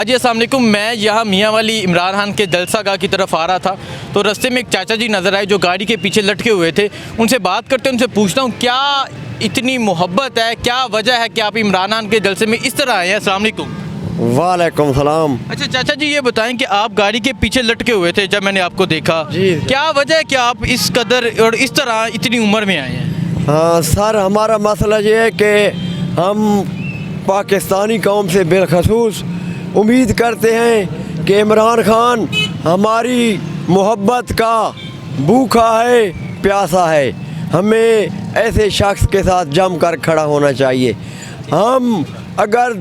जी अस्सलाम वालेकुम। मैं यहाँ मियाँ वाली इमरान खान के जलसागाह की तरफ आ रहा था तो रास्ते में एक चाचा जी नज़र आए जो गाड़ी के पीछे लटके हुए थे। उनसे बात करते उनसे पूछता हूँ क्या इतनी मोहब्बत है, क्या वजह है कि आप इमरान खान के जलसे में इस तरह आए हैं। अस्सलाम वालेकुम। वालेकुम सलाम। अच्छा चाचा जी ये बताएं कि आप गाड़ी के पीछे लटके हुए थे जब मैंने आपको देखा, जी। क्या वजह है कि आप इस कदर और इस तरह इतनी उम्र में आए हैं? हाँ सर, हमारा मसला ये है कि हम पाकिस्तानी कौम से बिलखसूस उम्मीद करते हैं कि इमरान खान हमारी मोहब्बत का भूखा है, प्यासा है। हमें ऐसे शख्स के साथ जम कर खड़ा होना चाहिए। हम अगर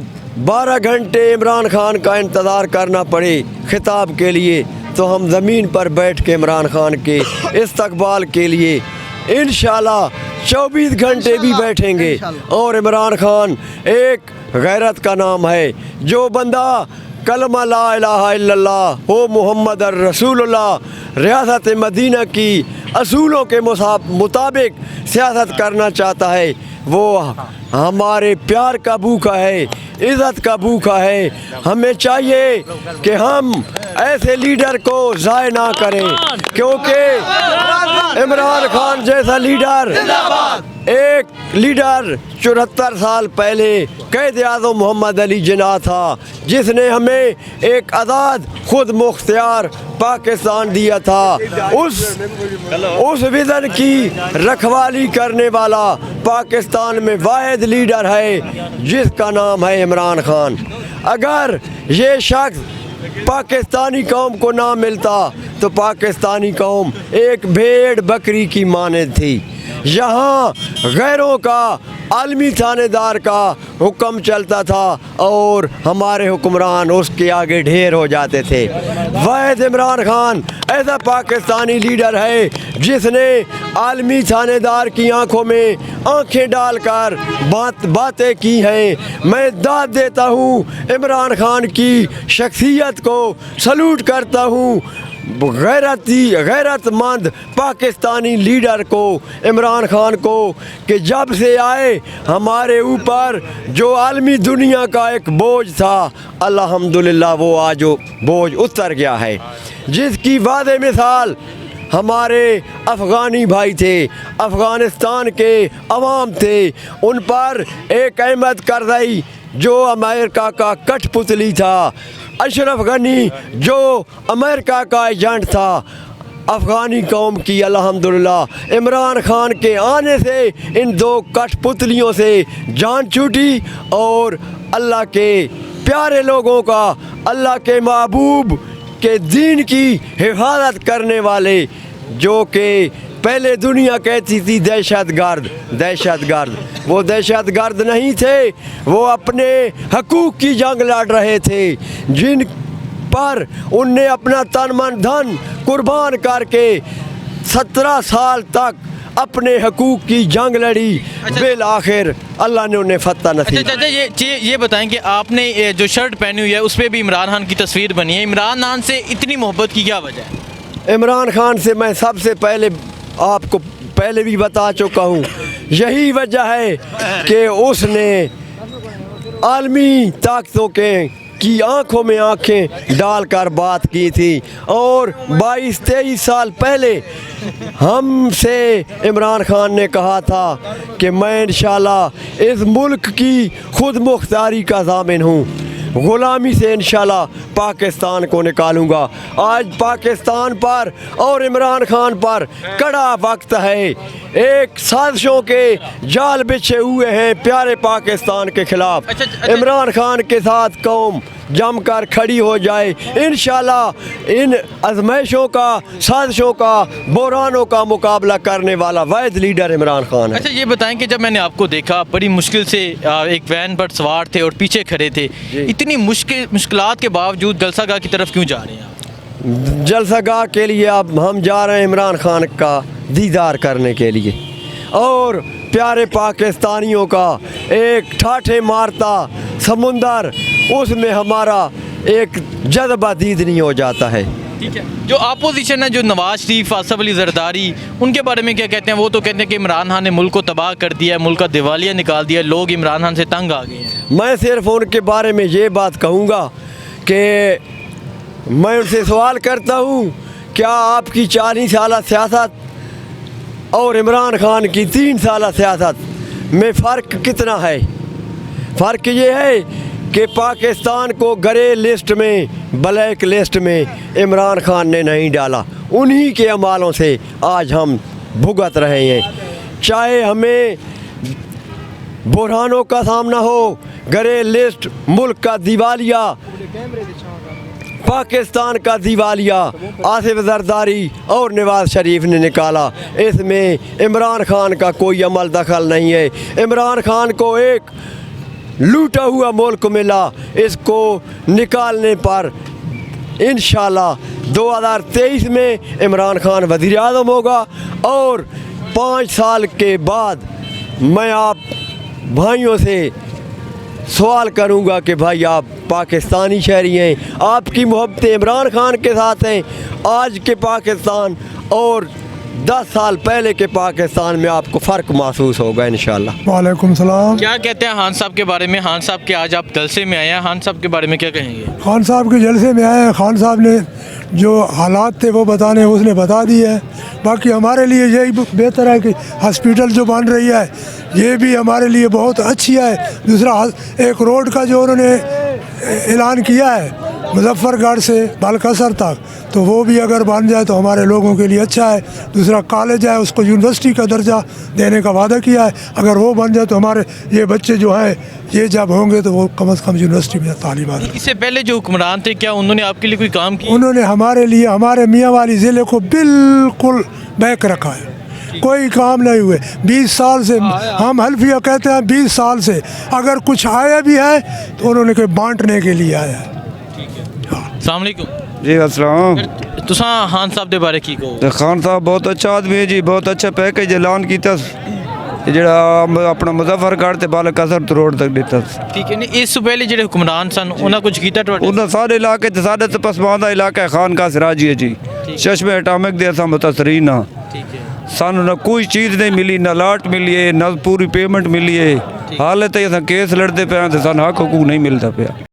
12 घंटे इमरान खान का इंतज़ार करना पड़े खिताब के लिए तो हम ज़मीन पर बैठ के इमरान खान के इस्तकबाल के लिए इंशाल्लाह 24 घंटे भी बैठेंगे। और इमरान खान एक गैरत का नाम है। जो बंदा कलमा ला इलाहा इल्लल्लाह हो मुहम्मद रसूलुल्लाह रियासत मदीना की असूलों के मुताबिक सियासत करना चाहता है, वो हमारे प्यार का भूखा है, इज़्ज़त का भूखा है। हमें चाहिए कि हम ऐसे लीडर को ज़ाय ना करें, क्योंकि इमरान खान जैसा लीडर, एक लीडर 74 साल पहले कैद आज़म मोहम्मद अली जिन्ना था, जिसने हमें एक आज़ाद खुद मुख्तियार पाकिस्तान दिया था। उस विज़न की रखवाली करने वाला पाकिस्तान में वाहिद लीडर है जिसका नाम है इमरान खान। अगर ये शख्स पाकिस्तानी कौम को ना मिलता तो पाकिस्तानी कौम एक भेड़ बकरी की मानद थी। यहाँ गैरों का आलमी थानेदार का हुक्म चलता था और हमारे हुक्मरान उसके आगे ढेर हो जाते थे। वाहिद इमरान खान ऐसा पाकिस्तानी लीडर है जिसने आलमी थानेदार की आंखों में आंखें डालकर बातें की हैं। मैं दाद देता हूँ इमरान खान की शख्सियत को, सलूट करता हूँ गैरतमंद पाकिस्तानी लीडर को, इमरान खान को, कि जब से आए हमारे ऊपर जो आलमी दुनिया का एक बोझ था अल्हम्दुलिल्लाह वो आज वो बोझ उतर गया है। जिसकी वादे मिसाल हमारे अफ़गानी भाई थे, अफ़गानिस्तान के अवाम थे। उन पर एक अहमद करज़ई जो अमेरिका का कठपुतली था, अशरफ गनी जो अमेरिका का एजेंट था, अफ़गानी कौम की अल्हम्दुलिल्लाह इमरान खान के आने से इन दो कठपुतलियों से जान छूटी और अल्लाह के प्यारे लोगों का, अल्लाह के महबूब के दीन की हिफाजत करने वाले, जो कि पहले दुनिया कहती थी दहशतगर्द, वो दहशतगर्द नहीं थे, वो अपने हकूक़ की जंग लड़ रहे थे, जिन पर उनने अपना तन मन धन कुर्बान करके 17 साल तक अपने हकूक़ की जंग लड़ी। बिल आखिर अल्लाह ने उन्हें फतह नसीब। अच्छा ये बताएं कि आपने जो शर्ट पहनी हुई है उस पर भी इमरान खान की तस्वीर बनी है। इमरान खान से इतनी मोहब्बत की क्या वजह है? इमरान खान से मैं सबसे पहले आपको पहले भी बता चुका हूँ, यही वजह है कि उसने आलमी ताकतों की आंखों में आंखें डालकर बात की थी और 22-23 साल पहले हमसे इमरान खान ने कहा था कि मैं इंशाल्लाह इस मुल्क की खुद मुख्तारी का ज़ामिन हूँ, ग़ुलामी से इंशाल्लाह पाकिस्तान को निकालूंगा। आज पाकिस्तान पर और इमरान खान पर कड़ा वक्त है। एक साजिशों के जाल बिछे हुए हैं प्यारे पाकिस्तान के खिलाफ। इमरान खान के साथ कौम जमकर खड़ी हो जाए इंशाल्लाह। इन आजमाइशों का, साजिशों का, बुरानों का मुकाबला करने वाला वाहिद लीडर इमरान खान है। अच्छा ये बताएं कि जब मैंने आपको देखा बड़ी मुश्किल से एक वैन पर सवार थे और पीछे खड़े थे, इतनी मुश्किलात के बावजूद जलसागाह की तरफ क्यों जा रहे हैं? जलसागाह के लिए अब हम जा रहे हैं इमरान खान का दीदार करने के लिए और प्यारे पाकिस्तानियों का एक ठाठे मारता समुंदर, उसमें हमारा एक जज्बा दीद नहीं हो जाता है। ठीक है, जो अपोजिशन है, जो नवाज शरीफ, आसफ अली जरदारी, उनके बारे में क्या कहते हैं? वो तो कहते हैं कि इमरान खान ने मुल्क को तबाह कर दिया है, मुल्क का दिवालिया निकाल दिया, लोग इमरान खान से तंग आ गए हैं। मैं सिर्फ उनके बारे में ये बात कहूँगा कि मैं उनसे सवाल करता हूँ, क्या आपकी 40 साल सियासत और इमरान खान की 3 साल सियासत में फ़र्क कितना है? फ़र्क ये है कि पाकिस्तान को ग्रे लिस्ट में, ब्लैक लिस्ट में इमरान खान ने नहीं डाला। उन्हीं के अमालों से आज हम भुगत रहे हैं। चाहे हमें बुरहानों का सामना हो, ग्रे लिस्ट, मुल्क का दिवालिया, पाकिस्तान का दिवालिया आसिफ जरदारी और नवाज शरीफ ने निकाला, इसमें इमरान खान का कोई अमल दखल नहीं है। इमरान खान को एक लूटा हुआ मुल्क मिला, इसको निकालने पर इंशाल्लाह 2023 में इमरान खान वज़ीर आज़म होगा और 5 साल के बाद मैं आप भाइयों से सवाल करूंगा कि भाई आप पाकिस्तानी शहरी हैं, आपकी मोहब्बतें इमरान खान के साथ हैं। आज के पाकिस्तान और 10 साल पहले के पाकिस्तान में आपको फ़र्क महसूस होगा इंशाल्लाह। वालेकुम सलाम। क्या कहते हैं खान साहब के बारे में? खान साहब के आज आप जलसे में आए हैं, खान साहब के बारे में क्या कहेंगे? खान साहब के जलसे में आए हैं। खान साहब ने जो हालात थे वो बताने उसने बता दिए हैं। बाकी हमारे लिए यही बेहतर है कि हॉस्पिटल जो बन रही है ये भी हमारे लिए बहुत अच्छी है। दूसरा एक रोड का जो उन्होंने ऐलान किया है मुजफ्फरगढ़ से बालकसर तक, तो वो भी अगर बन जाए तो हमारे लोगों के लिए अच्छा है। दूसरा कॉलेज है, उसको यूनिवर्सिटी का दर्जा देने का वादा किया है, अगर वो बन जाए तो हमारे ये बच्चे जो हैं ये जब होंगे तो वो कम से कम यूनिवर्सिटी में तालीम हासिल। इससे पहले जो हुक्मरान थे क्या उन्होंने आपके लिए कोई काम किया? उन्होंने हमारे लिए हमारे मियाँ वाली ज़िले को बिल्कुल बैक रखा है, कोई काम नहीं हुए 20 साल से। हम हल्फिया कहते हैं 20 साल से अगर कुछ आया भी है तो उन्होंने कोई बांटने के लिए आया है। अस्सलाम वालेकुम जी अस्सलाम। तुसा खान साहब के बारे की कहो? तो खान साहब बहुत अच्छा आदमी है जी, बहुत अच्छा पैकेज ऐलान किया ਜਿਹੜਾ अपना मुजफ्फरगढ़ ते बालकसर रोड तक दिता। ठीक है नहीं, इस पहले जो हुक्मरान सन उन्हें कुछ किया? उन्हें सारे इलाके साढ़े तो पसमानदा इलाका है खान का सिराजी है जी, चश्मे अटामिक दे असा मुतसरीन हाँ। सानू ना कोई चीज़ नहीं मिली, ना लाट मिली है, ना पूरी पेमेंट मिली है। हाले तो अस केस लड़ते पे तो सानू हक हकूक नहीं मिलता पाया।